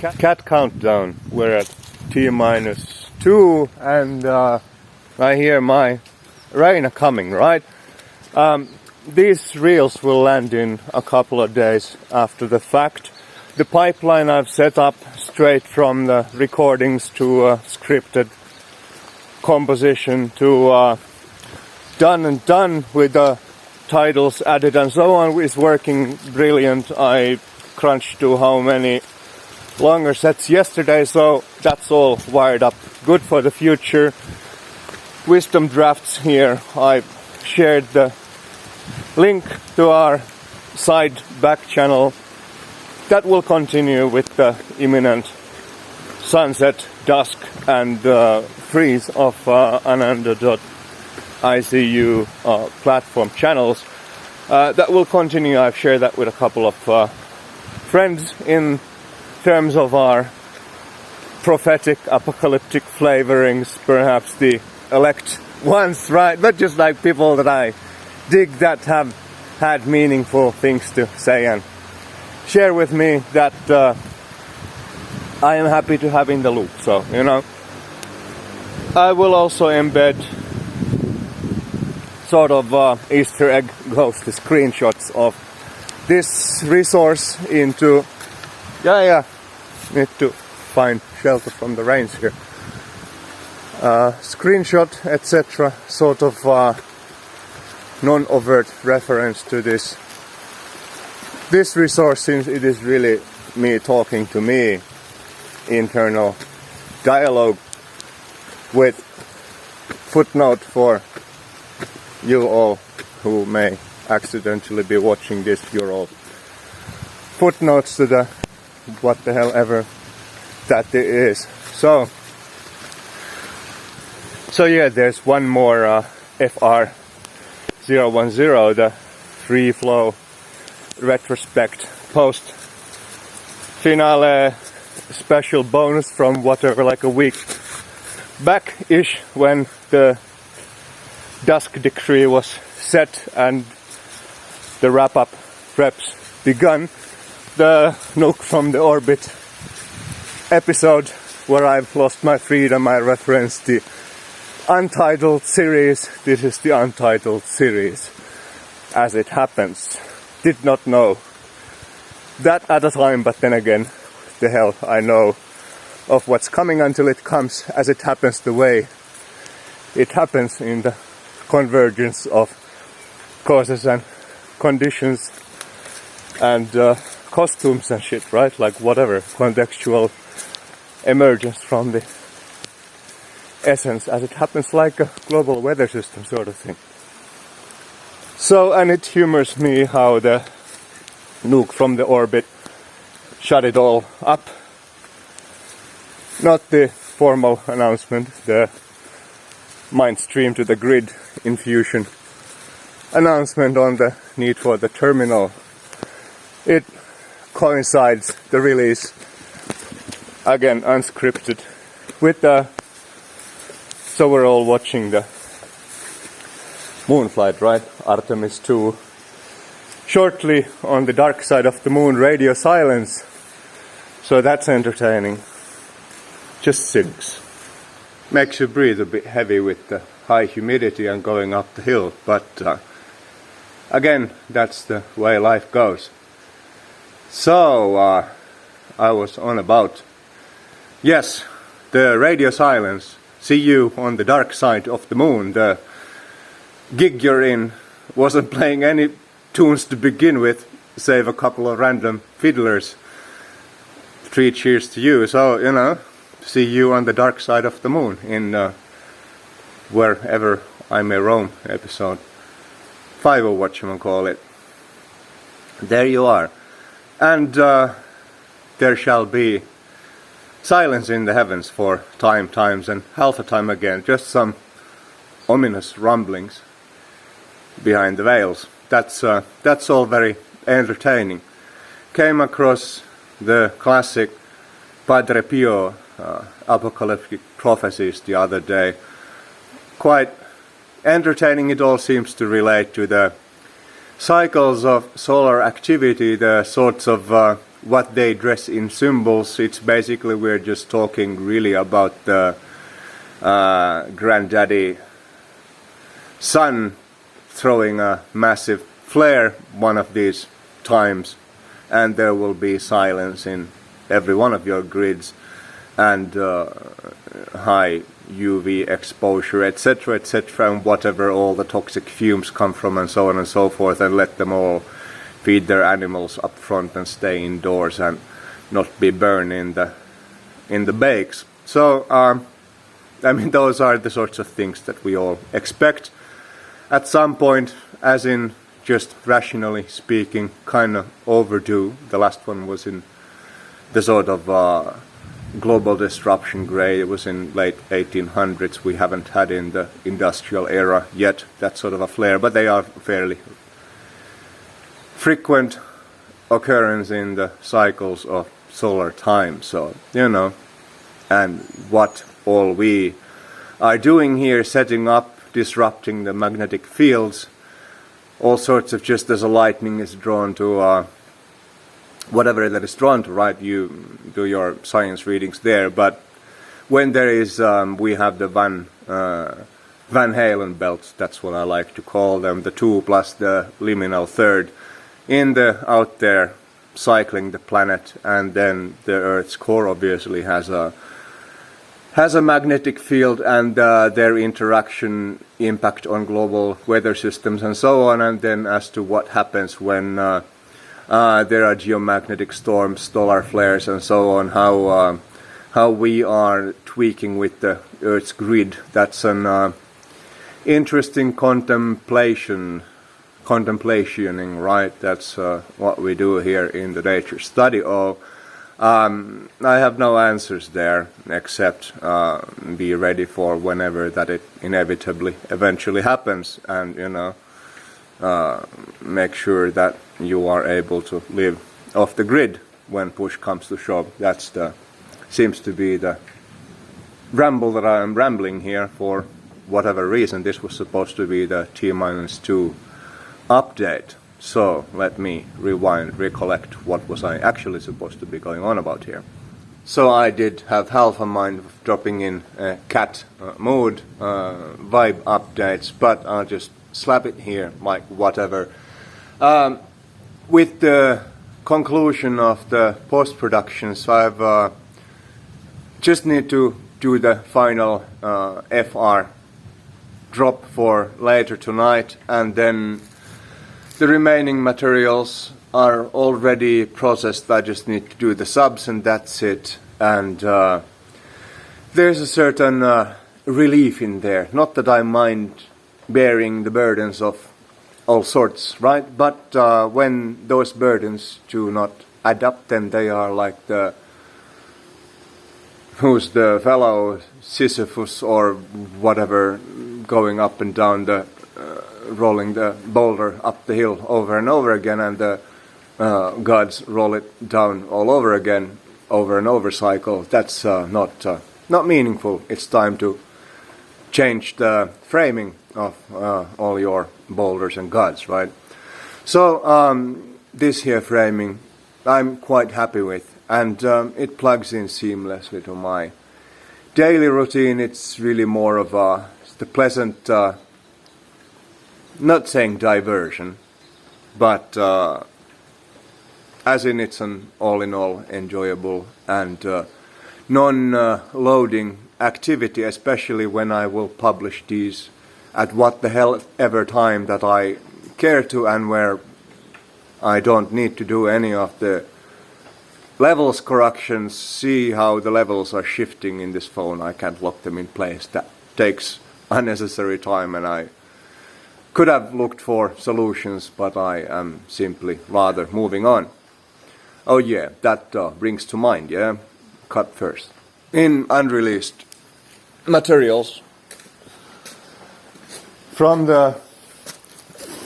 cat countdown. We're at T-2 and I hear my rain coming, right? These reels will land in a couple of days after the fact. The pipeline I've set up straight from the recordings to scripted composition to done with the titles added and so on is working brilliant. I crunched to how many longer sets yesterday, so that's all wired up good for the future. Wisdom drafts here. I shared the link to our side back channel. That will continue with the imminent sunset, dusk and freeze of ananda.icu platform channels. That will continue. I've shared that with a couple of friends in terms of our prophetic, apocalyptic flavorings, perhaps the elect ones, right? But just like people that I dig that have had meaningful things to say and share with me that I am happy to have in the loop. So, you know, I will also embed sort of Easter egg ghost screenshots of this resource into need to find shelter from the rains here. Screenshot, etc. Sort of non-overt reference to this resource, since it is really me talking to me, internal dialogue with footnote for you all who may accidentally be watching this. You're all footnotes to the what the hell ever that it is. So yeah, there's one more FR010, the free flow retrospect post finale special bonus from whatever, like a week back-ish, when the dusk decree was set and the wrap-up preps begun. The Nuke from the orbit episode where I've lost my freedom, I referenced the untitled series. This is the untitled series as it happens. Did not know that at the time, but then again, the hell I know of what's coming until it comes, as it happens the way it happens in the convergence of causes and conditions and costumes and shit, right? Like whatever, contextual emergence from the essence as it happens, like a global weather system sort of thing. So, and it humors me how the Nuke from the orbit shut it all up. Not the formal announcement, the mind stream to the grid infusion announcement on the need for the terminal. It coincides, the release, again unscripted, with the, so we're all watching the moon flight, right? Artemis II. Shortly on the dark side of the moon, radio silence. So that's entertaining. Just sinks. Makes you breathe a bit heavy with the high humidity and going up the hill, but again, that's the way life goes. So, I was on about, yes, the radio silence. See you on the dark side of the moon. The gig you're in wasn't playing any tunes to begin with, save a couple of random fiddlers. 3 cheers to you. So, you know, see you on the dark side of the moon in wherever I may roam episode 5 or whatchamacallit. There you are. And there shall be silence in the heavens for times and half a time again. Just some ominous rumblings behind the veils. That's all very entertaining. Came across the classic Padre Pio apocalyptic prophecies the other day. Quite entertaining. It all seems to relate to the cycles of solar activity, the sorts of what they dress in symbols. It's basically we're just talking really about the granddaddy sun throwing a massive flare one of these times, and there will be silence in every one of your grids, and high UV exposure, etc., etc., and whatever all the toxic fumes come from, and so on and so forth, and let them all feed their animals up front and stay indoors and not be burned in the bakes. So I mean, those are the sorts of things that we all expect at some point, as in just rationally speaking, kind of overdue. The last one was in the sort of global disruption grade. It was in late 1800s. We haven't had in the industrial era yet that sort of a flare, but they are fairly frequent occurrence in the cycles of solar time. So, you know, and what all we are doing here, setting up, disrupting the magnetic fields, all sorts of, just as a lightning is drawn to whatever that is drawn to, right? You do your science readings there, but when there is, we have the Van Halen belts, that's what I like to call them, the 2 plus the liminal third, in the out there cycling the planet, and then the Earth's core obviously has a magnetic field, and their interaction impact on global weather systems and so on, and then as to what happens when there are geomagnetic storms, solar flares and so on, how we are tweaking with the Earth's grid. That's an interesting contemplationing, right? That's what we do here in the nature study. I have no answers there, except be ready for whenever that it inevitably eventually happens, and, you know, make sure that you are able to live off the grid when push comes to shove. That's seems to be the ramble that I am rambling here for whatever reason. This was supposed to be the T-2 update. So let me rewind, recollect what was I actually supposed to be going on about here. So I did have half a mind of dropping in cat mood vibe updates, but I'll just slap it here like whatever. With the conclusion of the post-production, so I've just need to do the final FR drop for later tonight, and then the remaining materials are already processed. I just need to do the subs, and that's it. And there's a certain relief in there. Not that I mind bearing the burdens of all sorts, right? But when those burdens do not add up, then they are like the... who's the fellow, Sisyphus or whatever, going up and down the... rolling the boulder up the hill over and over again, and the gods roll it down all over again, over and over cycle. That's not meaningful. It's time to change the framing of all your boulders and gods, right? So this here framing I'm quite happy with, and it plugs in seamlessly to my daily routine. It's really more of the pleasant, not saying diversion, but as in it's an all-in-all enjoyable and non-loading activity, especially when I will publish these at what the hell ever time that I care to, and where I don't need to do any of the levels corrections. See how the levels are shifting in this phone. I can't lock them in place. That takes unnecessary time, and I could have looked for solutions, but I am simply rather moving on. Oh yeah, that brings to mind, yeah? Cut first. In unreleased materials from the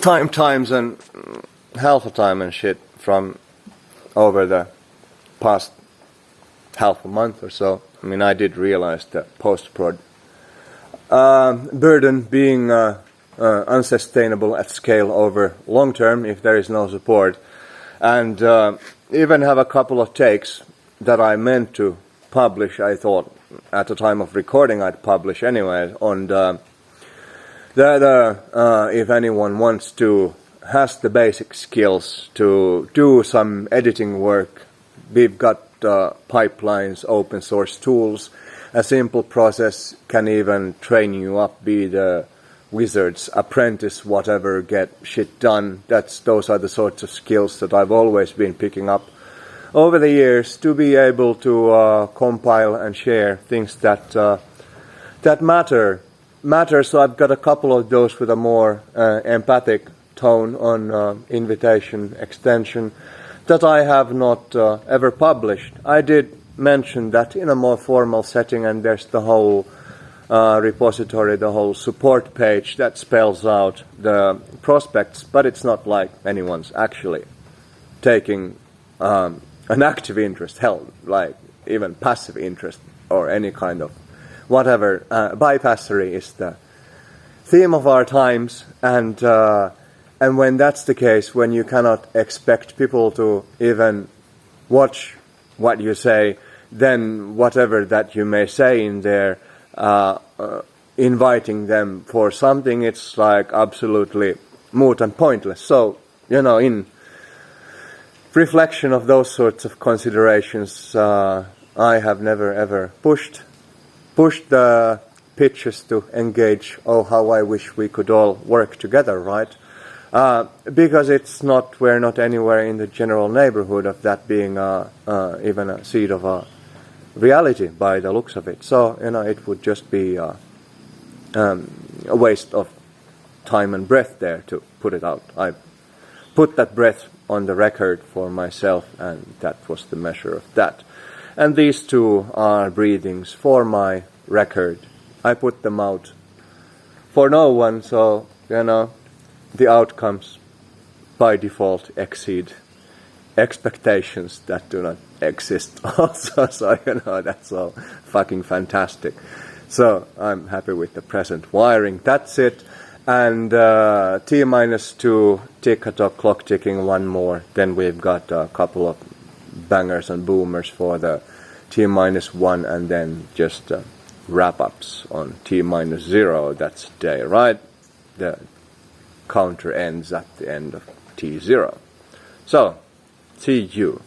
times and half a time and shit from over the past half a month or so. I mean, I did realize the post-prod burden being unsustainable at scale over long term if there is no support. And even have a couple of takes that I meant to publish. I thought at the time of recording I'd publish anyway. On if anyone wants to, has the basic skills to do some editing work, we've got pipelines, open source tools. A simple process can even train you up, be the wizard's apprentice, whatever, get shit done. Those are the sorts of skills that I've always been picking up over the years, to be able to compile and share things that matter. So I've got a couple of those with a more empathic tone on invitation extension that I have not ever published. I did mention that in a more formal setting, and there's the whole repository, the whole support page that spells out the prospects, but it's not like anyone's actually taking an active interest, hell, like even passive interest or any kind of whatever. Bypassery is the theme of our times, and when that's the case, when you cannot expect people to even watch what you say, then whatever that you may say in there, inviting them for something, it's like absolutely moot and pointless. So, in reflection of those sorts of considerations, I have never ever pushed the pitches to engage. Oh, how I wish we could all work together, right? Because we're not anywhere in the general neighborhood of that being even a seed of a reality by the looks of it. So, it would just be a waste of time and breath there to put it out. I put that breath on the record for myself, and that was the measure of that. And these two are breathings for my record. I put them out for no one, so, the outcomes by default exceed expectations that do not exist also. So, that's all fucking fantastic. So, I'm happy with the present wiring. That's it. And T-2 tick-a-tock clock ticking, one more. Then we've got a couple of bangers and boomers for the T-1, and then just wrap-ups on T-0. That's day, right? The counter ends at the end of T0. So, see you.